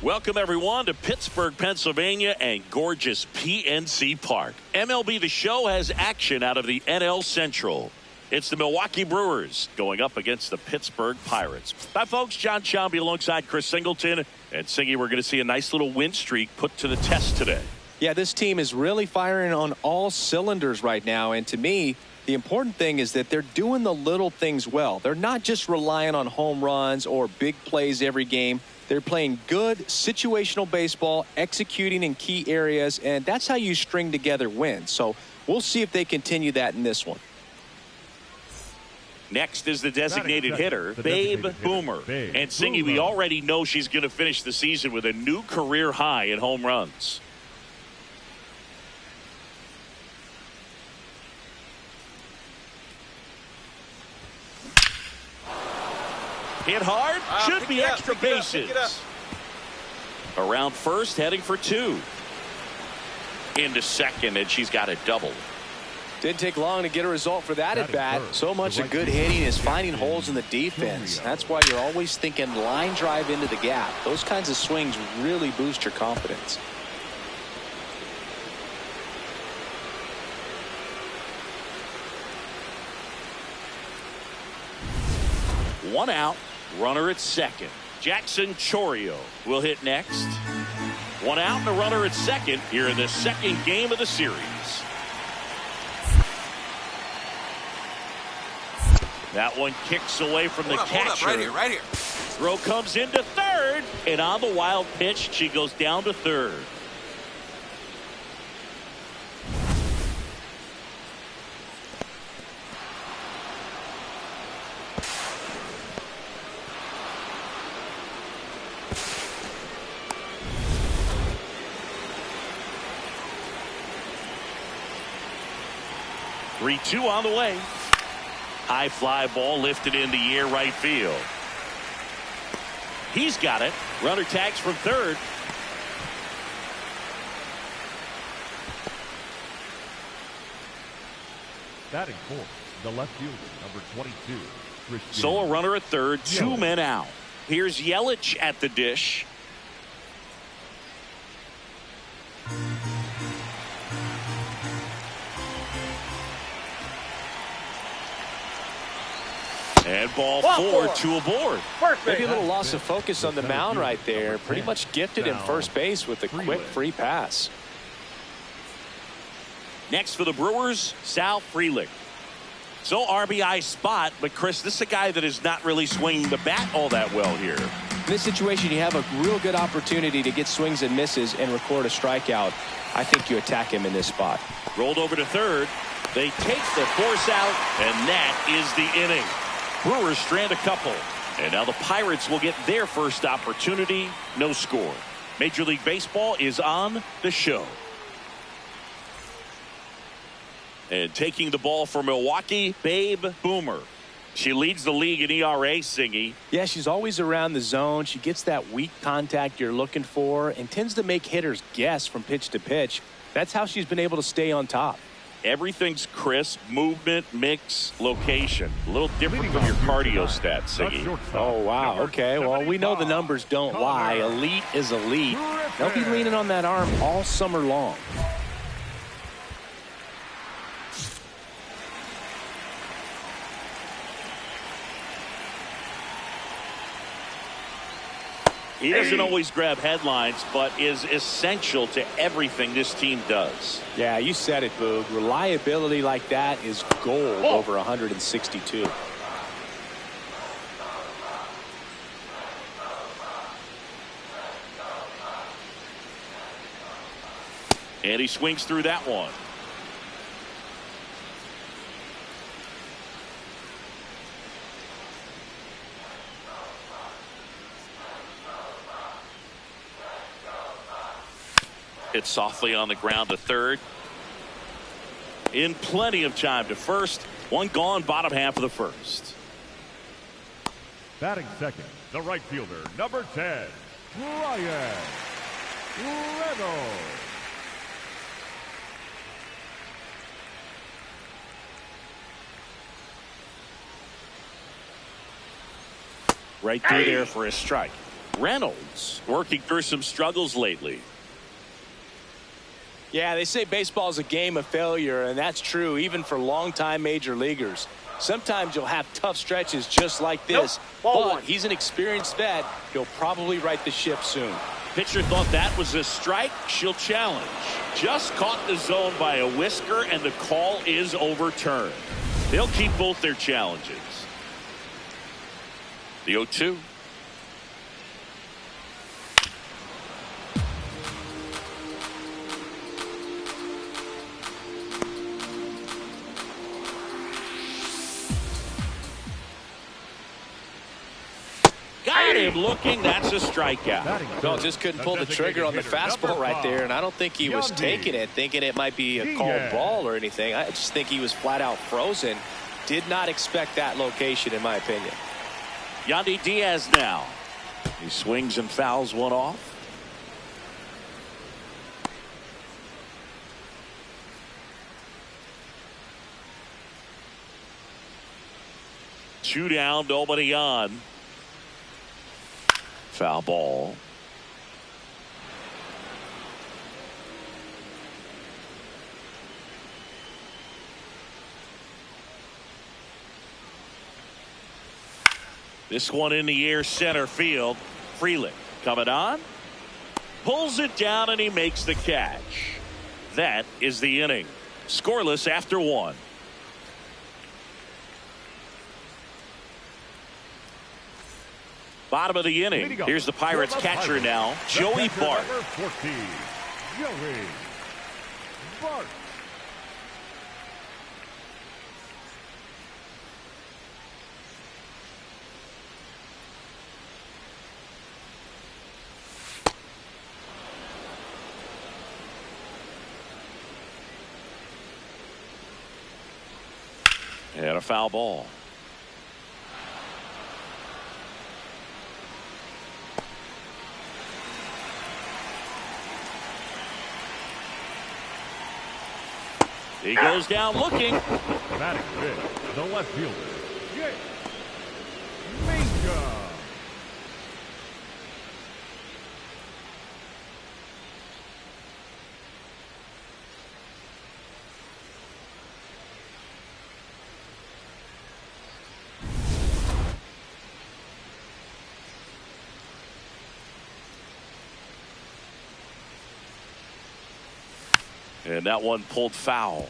Welcome, everyone, to Pittsburgh, Pennsylvania and gorgeous PNC Park. MLB The Show has action out of the NL Central. It's the Milwaukee Brewers going up against the Pittsburgh Pirates. Hi, folks. John Sciambi alongside Chris Singleton. And Singy, we're going to see a nice little win streak put to the test today. Yeah, this team is really firing on all cylinders right now. And to me, the important thing is that they're doing the little things well. They're not just relying on home runs or big plays every game. They're playing good situational baseball, executing in key areas, and that's how you string together wins. So we'll see if they continue that in this one. Next is the designated hitter, Babe Boomer. And Singy, we already know she's going to finish the season with a new career high in home runs. Hit hard, should be extra bases. Around first, heading for two. Into second, and she's got a double. Didn't take long to get a result for that at bat. So much of good hitting is finding holes in the defense. That's why you're always thinking line drive into the gap. Those kinds of swings really boost your confidence. One out, runner at second. Jackson Chorio will hit next. One out and a runner at second here in the second game of the series. That one kicks away from the catcher. Right here. Throw comes into third, and on the wild pitch, she goes down to third. Three-two on the way. High fly ball lifted in the air right field. He's got it. Runner tags from third. Batting fourth, the left fielder, number 22. So a runner at third, two men out. Here's Yelich at the dish. And ball four, two aboard. Maybe a little loss of focus on the mound right there. Pretty much gifted him first base with a quick free pass. Next for the Brewers, Sal Frelick. So RBI spot, but Chris, this is a guy that is not really swinging the bat all that well here. In this situation, you have a real good opportunity to get swings and misses and record a strikeout. I think you attack him in this spot. Rolled over to third. They take the force out, and that is the inning. Brewers strand a couple, and now the Pirates will get their first opportunity. No score. Major League Baseball is on the show. And taking the ball for Milwaukee, Babe Boomer. She leads the league in ERA, Singy. Yeah, she's always around the zone. She gets that weak contact you're looking for and tends to make hitters guess from pitch to pitch. That's how she's been able to stay on top. Everything's crisp, movement, mix, location. A little different from your cardio stats, Siggy. Oh, wow. Okay, well, we know the numbers don't lie. Elite is elite. They'll be leaning on that arm all summer long. He doesn't always grab headlines, but is essential to everything this team does. Yeah, you said it, Boog. Reliability like that is gold over 162. And he swings through that one. Hit softly on the ground to third. In plenty of time to first. One gone, bottom half of the first. Batting second, the right fielder, number 10, Ryan Reynolds. Right through there for a strike. Reynolds working through some struggles lately. Yeah, they say baseball is a game of failure, and that's true even for longtime major leaguers. Sometimes you'll have tough stretches just like this, but he's an experienced vet. He'll probably right the ship soon. Pitcher thought that was a strike. She'll challenge. Just caught the zone by a whisker, and the call is overturned. They'll keep both their challenges. The 0-2. Got him looking. That's a strikeout. No, just couldn't pull the trigger on the fastball right there, and I don't think he was taking it, thinking it might be a called ball or anything. I just think he was flat out frozen. Did not expect that location, in my opinion. Yandy Diaz now. He swings and fouls one off. Two down, nobody on. Foul ball. This one in the air, center field. Freeland coming on. Pulls it down, and he makes the catch. That is the inning. Scoreless after one. Bottom of the inning. Here's the Pirates catcher now, Joey Bart. Joey Bart. And a foul ball. He goes down looking. Batting fifth, the left fielder, Jake Minka. And that one pulled foul.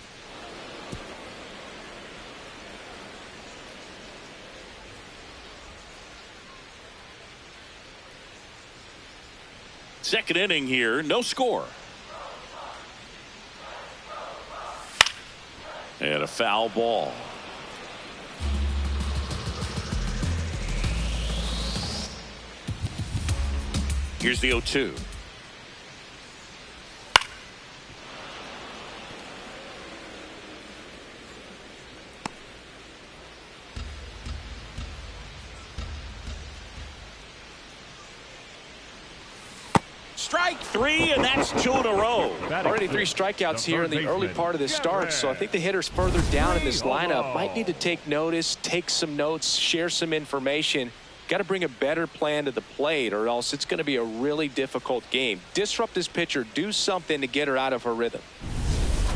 Second inning here, no score. And a foul ball. Here's the 0-2. Strike three, and that's two in a row. Already three strikeouts here in the early part of this start, so I think the hitters further down in this lineup might need to take notice, take some notes, share some information. Got to bring a better plan to the plate, or else it's going to be a really difficult game. Disrupt this pitcher, do something to get her out of her rhythm.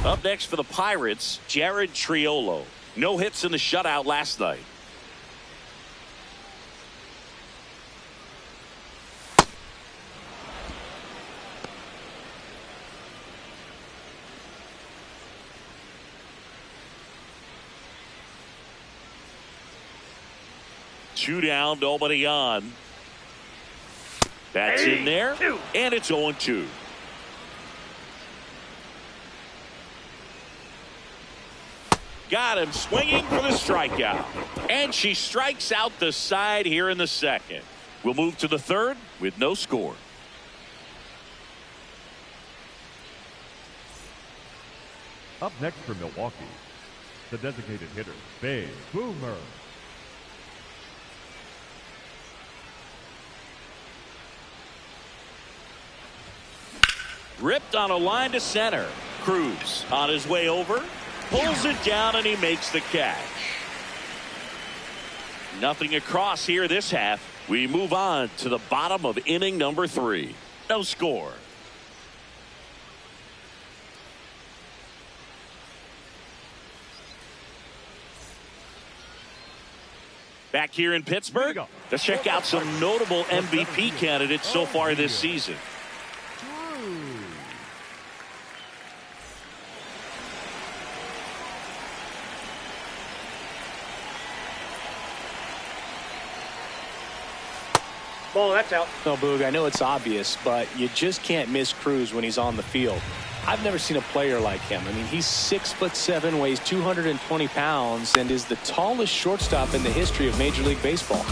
Up next for the Pirates, Jared Triolo. No hits in the shutout last night. Two down, nobody on. That's in there, and it's 0-2. Got him swinging for the strikeout. And she strikes out the side here in the second. We'll move to the third with no score. Up next for Milwaukee, the designated hitter, Bay Boomer. Ripped on a line to center. Cruz on his way over. Pulls it down, and he makes the catch. Nothing across here this half. We move on to the bottom of inning number 3. No score. Back here in Pittsburgh, let's check out some notable MVP candidates so far this season. Ball, that's out. No, Boog, I know it's obvious, but you just can't miss Cruz when he's on the field. I've never seen a player like him. I mean, he's 6'7", weighs 220 pounds, and is the tallest shortstop in the history of Major League Baseball.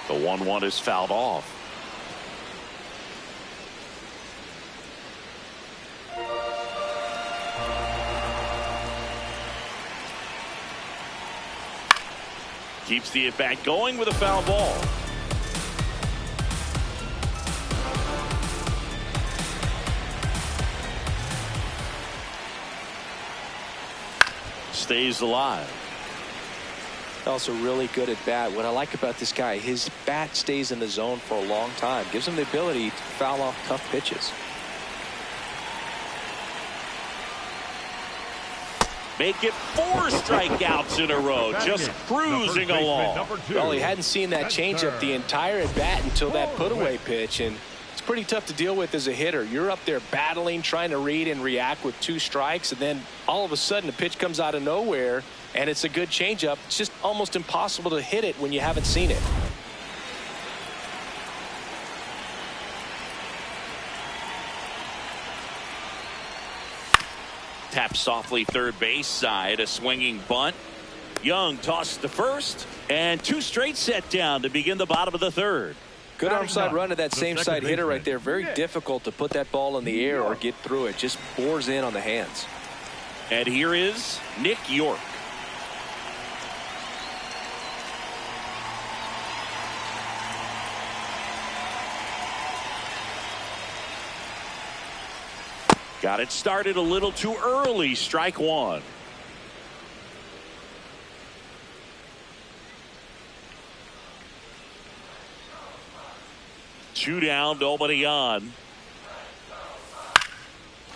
The 1-1 is fouled off. Keeps the at-bat going with a foul ball. Stays alive. Also really good at bat. What I like about this guy, his bat stays in the zone for a long time. Gives him the ability to foul off tough pitches. Make it 4 strikeouts in a row. Just cruising along. Well, he hadn't seen that changeup the entire at bat until that put-away pitch, and it's pretty tough to deal with as a hitter. You're up there battling, trying to read and react with 2 strikes, and then all of a sudden the pitch comes out of nowhere, and it's a good changeup. It's just almost impossible to hit it when you haven't seen it. Tap softly third base side, a swinging bunt. Young tossed to first, and 2 straight set down to begin the bottom of the 3rd. Good arm side run to that same side hitter right there. Very difficult to put that ball in the air or get through it. Just bores in on the hands. And here is Nick York. Got it started a little too early. Strike 1. Two down, nobody on.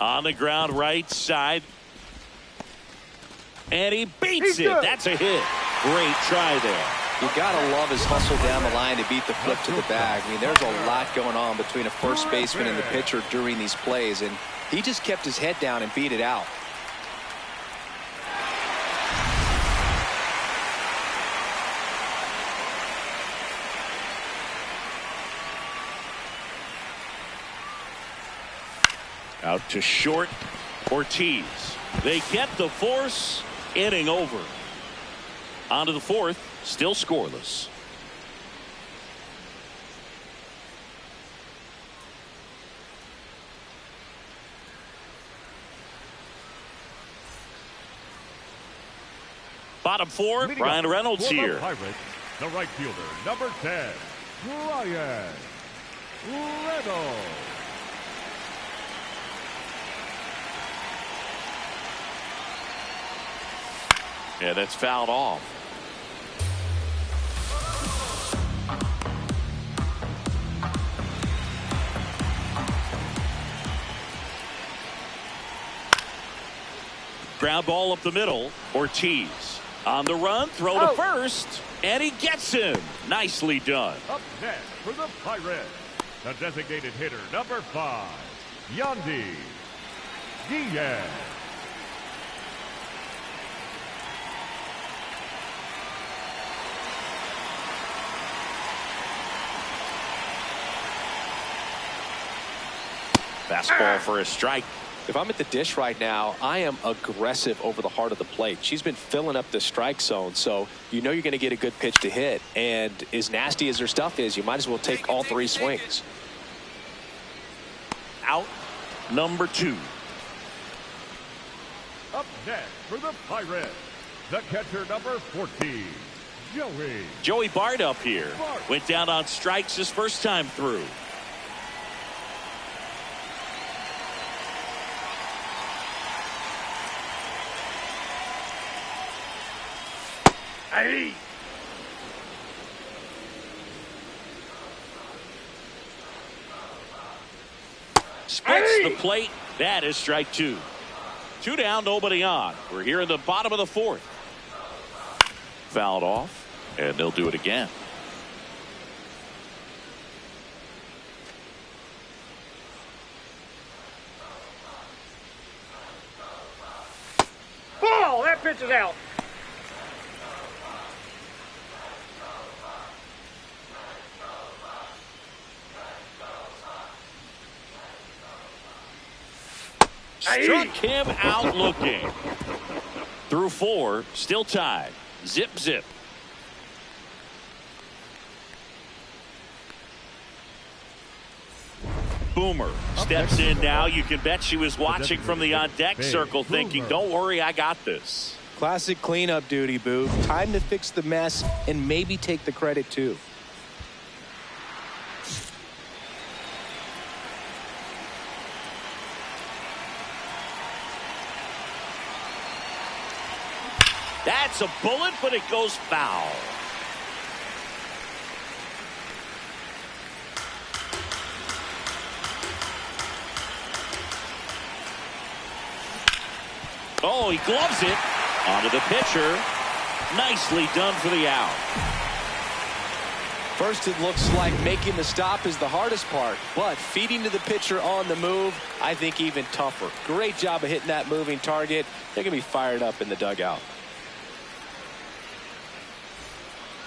On the ground, right side. And he beats it. That's a hit. Great try there. You gotta love his hustle down the line to beat the flip to the bag. I mean, there's a lot going on between a first baseman and the pitcher during these plays, and he just kept his head down and beat it out. Out to short, Ortiz. They get the force. Inning over. On to the 4th, still scoreless. Bottom 4, Brian Reynolds here. Pirates, the right fielder, number 10, Brian Reynolds. Yeah, that's fouled off. Ground ball up the middle. Ortiz on the run, throw to first, and he gets him. Nicely done. Up next for the Pirates, the designated hitter, number 5, Yandy Diaz. Fastball for a strike. If I'm at the dish right now, I am aggressive over the heart of the plate. She's been filling up the strike zone, so you know you're going to get a good pitch to hit. And as nasty as her stuff is, you might as well take all 3 swings. Out number 2. Up next for the Pirates, the catcher, number 14, Joey Bart up here. Went down on strikes his first time through. Hey. Splits the plate. That is strike two. 2 down, nobody on. We're here in the bottom of the fourth. Fouled off, and they'll do it again. Ball! That pitch is out. Struck him out looking. Through 4, still tied. Zip, zip. Boomer steps in now. You can bet she was watching from the on-deck circle thinking, don't worry, I got this. Classic cleanup duty, Boog. Time to fix the mess and maybe take the credit, too. That's a bullet, but it goes foul. Oh, he gloves it onto the pitcher. Nicely done for the out. First, it looks like making the stop is the hardest part, but feeding to the pitcher on the move, I think even tougher. Great job of hitting that moving target. They're going to be fired up in the dugout.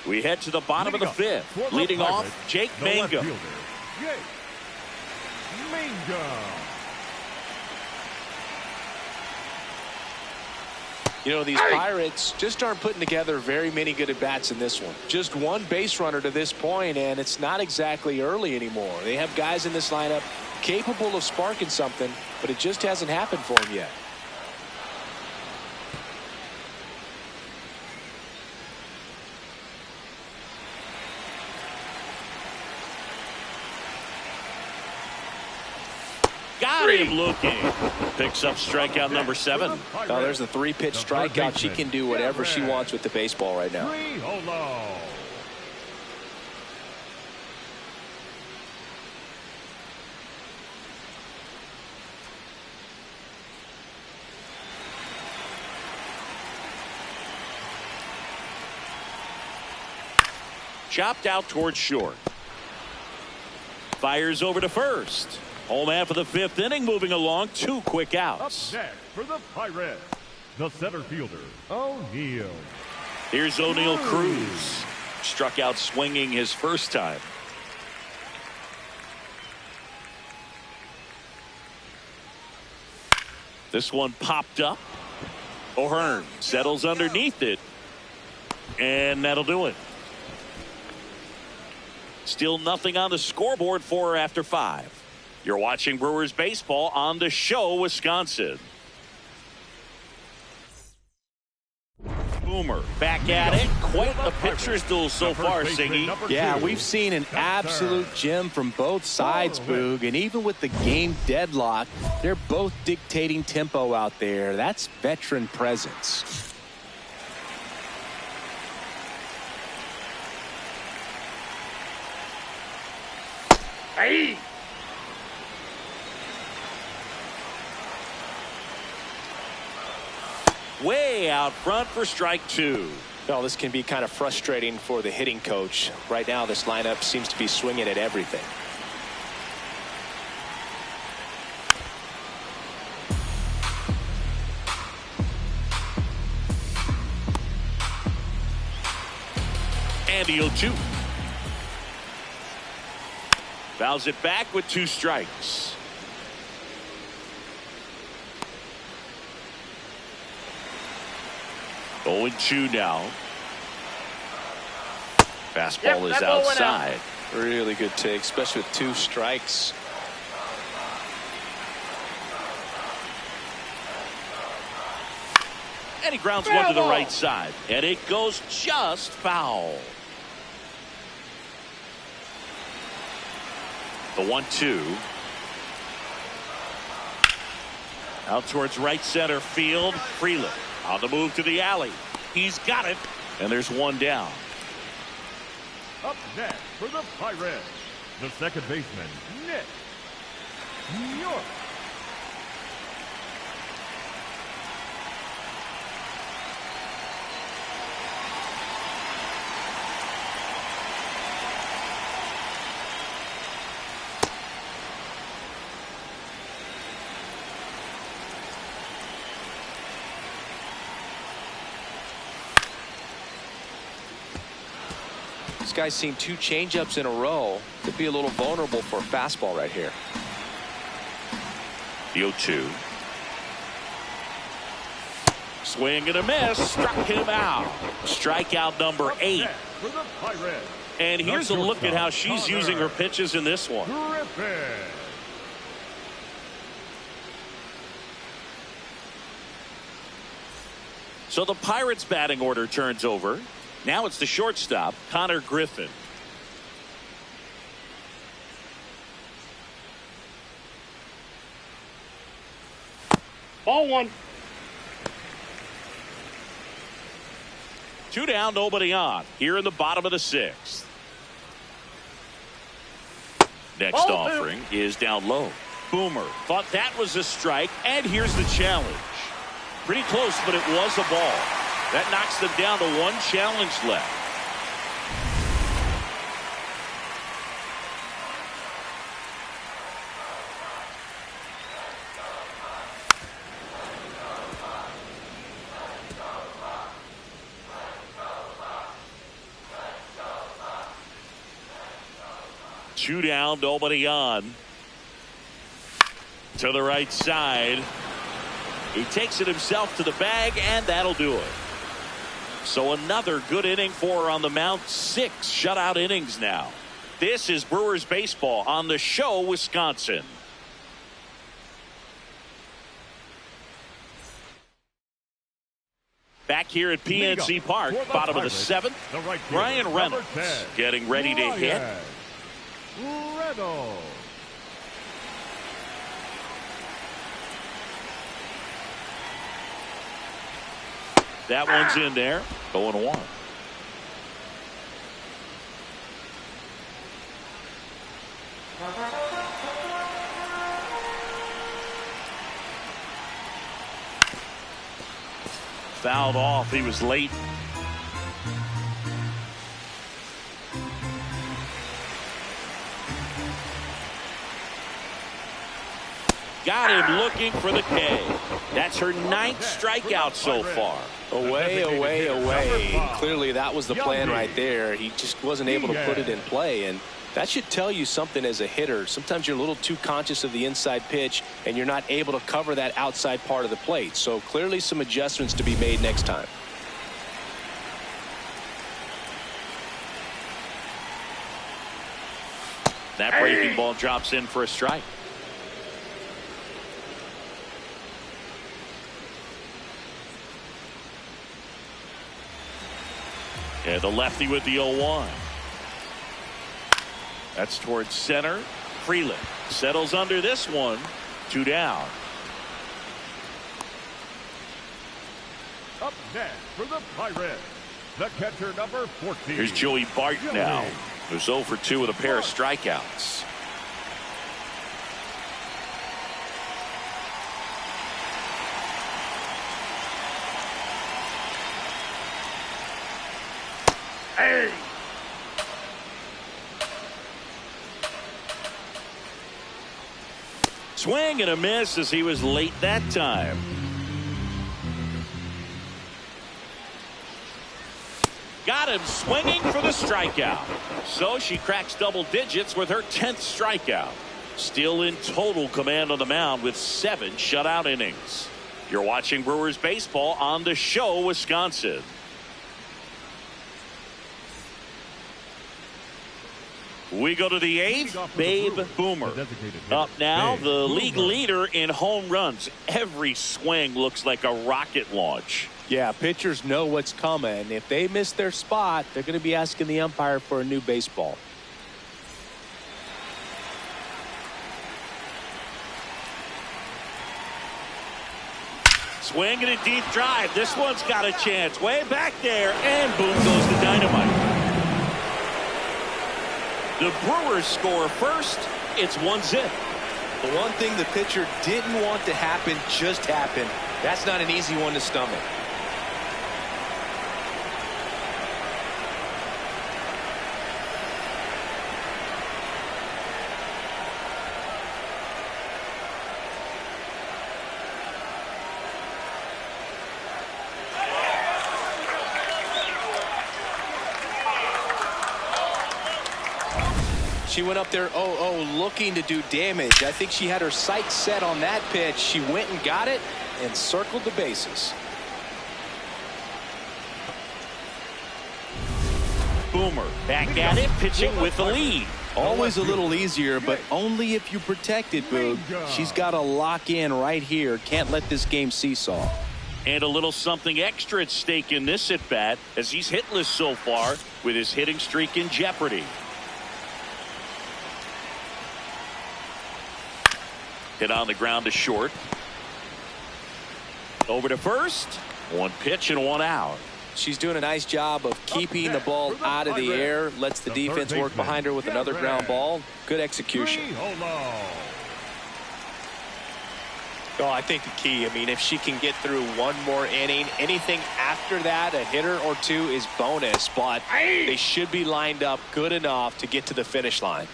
We head to the bottom of the fifth. Leading off, Jake Mangum. You know, these Pirates just aren't putting together very many good at-bats in this one. Just one base runner to this point, and it's not exactly early anymore. They have guys in this lineup capable of sparking something, but it just hasn't happened for them yet. Got him looking. Picks up strikeout number 7. Oh, there's a 3-pitch strikeout. She can do whatever she wants with the baseball right now. Chopped out towards short. Fires over to first. Home half of the 5th inning, moving along. 2 quick outs. Up next for the Pirates, the center fielder, O'Neal. Here's O'Neal Cruz. Struck out swinging his first time. This one popped up. O'Hearn settles underneath it. And that'll do it. Still nothing on the scoreboard for her after 5. You're watching Brewers baseball on the show, Wisconsin. Boomer back at it. Quite a pitcher's duel so far, Siggy. Yeah, we've seen an absolute gem from both sides, Boog. And even with the game deadlock, they're both dictating tempo out there. That's veteran presence. Hey. Way out front for strike 2. Well, this can be kind of frustrating for the hitting coach. Right now, this lineup seems to be swinging at everything. And the 0-2. Fouls it back with 2 strikes. Oh, 2 now. Fastball is outside. Really good take, especially with 2 strikes. And he grounds one to the right side. And it goes just foul. The 1-2. Out towards right center field. Freeland on the move to the alley. He's got it. And there's one down. Up next for the Pirates, the second baseman, Nick York. This guy's seen 2 changeups in a row. Could be a little vulnerable for a fastball right here. The 0-2. Swing and a miss. Struck him out. Strikeout number 8. For the Pirates, And here's a look at how she's using her pitches in this one. Griffin. So the Pirates batting order turns over. Now it's the shortstop, Connor Griffin. Ball 1. 2 down, nobody on. Here in the bottom of the 6th. Next Ball 2. offering is down low. Boomer thought that was a strike, and here's the challenge. Pretty close, but it was a ball. That knocks them down to 1 challenge left. Two down, nobody on. To the right side. He takes it himself to the bag, and that'll do it. So another good inning for her on the mound. 6 shutout innings now. This is Brewers baseball on the show, Wisconsin. Back here at PNC Park, bottom of the 7th. Brian Reynolds getting ready to hit. Reynolds. That one's in there. 0-1. Fouled off. He was late. Got him looking for the K. That's her 9th strikeout so far. Away, away, away. Clearly that was the plan right there. He just wasn't able to put it in play, and that should tell you something as a hitter. Sometimes you're a little too conscious of the inside pitch and you're not able to cover that outside part of the plate. So clearly some adjustments to be made next time. That breaking ball drops in for a strike. And the lefty with the 0-1. That's towards center. Freeland settles under this one. 2 down. Up next for the Pirates, the catcher number 14. Here's Joey Bart now, who's 0 for 2 with a pair of strikeouts. Hey. Swing and a miss as he was late that time. Got him swinging for the strikeout. So she cracks double digits with her 10th strikeout. Still in total command on the mound with 7 shutout innings. You're watching Brewers baseball on the show, Wisconsin. We go to the 8th, Babe Boomer. Up now, the league leader in home runs. Every swing looks like a rocket launch. Yeah, pitchers know what's coming. If they miss their spot, they're going to be asking the umpire for a new baseball. Swinging a deep drive. This one's got a chance. Way back there. And boom goes the dynamite. The Brewers score first. It's 1-0. The one thing the pitcher didn't want to happen just happened. That's not an easy one to stomach. She went up there 0-0 looking to do damage. I think she had her sights set on that pitch. She went and got it and circled the bases. Boomer back at it, pitching with the lead. Always a little easier, but only if you protect it, Boog. She's got to lock in right here. Can't let this game seesaw. And a little something extra at stake in this at-bat as he's hitless so far with his hitting streak in jeopardy. Hit on the ground to short. Over to first. One pitch and one out. She's doing a nice job of keeping the ball out of the air. Lets the defense work behind her with another ground ball. Good execution. Oh, I think the key, I mean, if she can get through one more inning, anything after that, a hitter or two is bonus, but they should be lined up good enough to get to the finish line.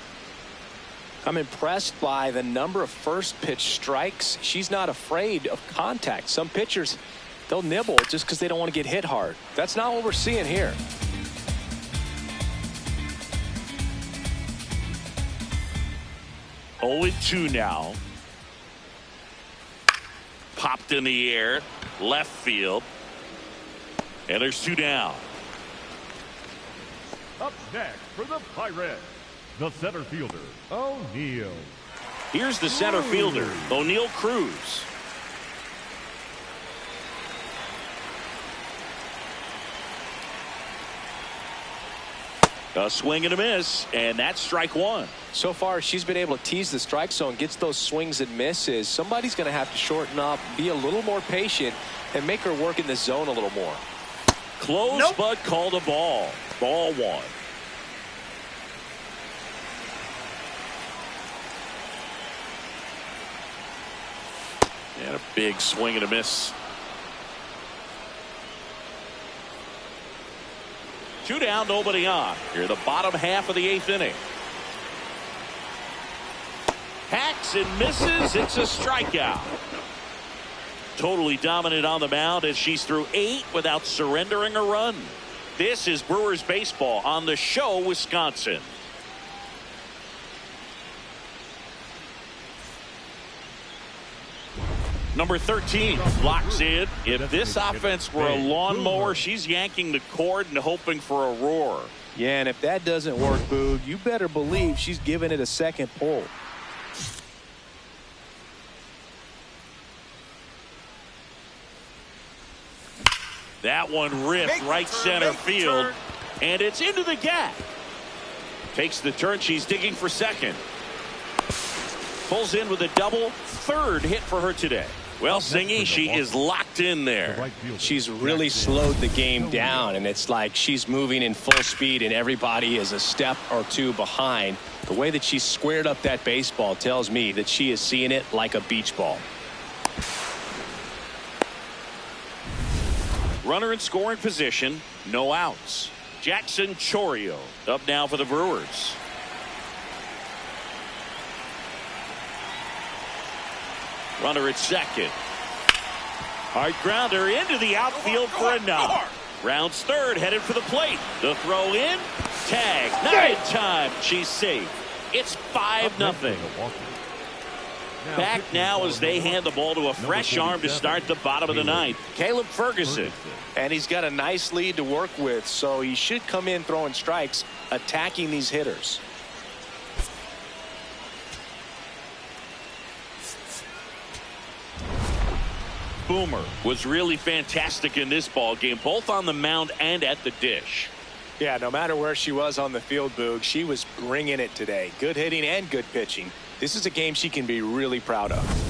I'm impressed by the number of first pitch strikes. She's not afraid of contact. Some pitchers, they'll nibble just because they don't want to get hit hard. That's not what we're seeing here. Oh, 2 now. Popped in the air, left field. And there's 2 down. Up next for the Pirates, the center fielder, O'Neill. Here's the center fielder, O'Neill Cruz. A swing and a miss, and that's strike 1. So far, she's been able to tease the strike zone, gets those swings and misses. Somebody's going to have to shorten up, be a little more patient, and make her work in the zone a little more. Close, but called a ball. Ball 1. And a big swing and a miss. 2 down, nobody on. Here, the bottom half of the 8th inning. Hacks and misses. It's a strikeout. Totally dominant on the mound as she's through 8 without surrendering a run. This is Brewers baseball on the show, Wisconsin. Number 13 locks in. If this offense were a lawnmower, she's yanking the cord and hoping for a roar. Yeah, and if that doesn't work, Boog, you better believe she's giving it a second pull. That one ripped right center field, and it's into the gap. Takes the turn. She's digging for second. Pulls in with a double. 3rd hit for her today. Well, Singy, she is locked in there. She's really slowed the game down, and it's like she's moving in full speed, and everybody is a step or 2 behind. The way that she squared up that baseball tells me that she is seeing it like a beach ball. Runner in scoring position, no outs. Jackson Chorio up now for the Brewers. Runner at second. Hard grounder into the outfield for a knock. Rounds 3rd, headed for the plate. The throw in, tag, not in time. She's safe. It's 5-0. Back now as they hand the ball to a fresh arm to start the bottom of the 9th. Caleb Ferguson. And he's got a nice lead to work with, so he should come in throwing strikes, attacking these hitters. Boomer was really fantastic in this ball game, both on the mound and at the dish. Yeah, no matter where she was on the field, Boog, she was bringing it today. Good hitting and good pitching. This is a game she can be really proud of.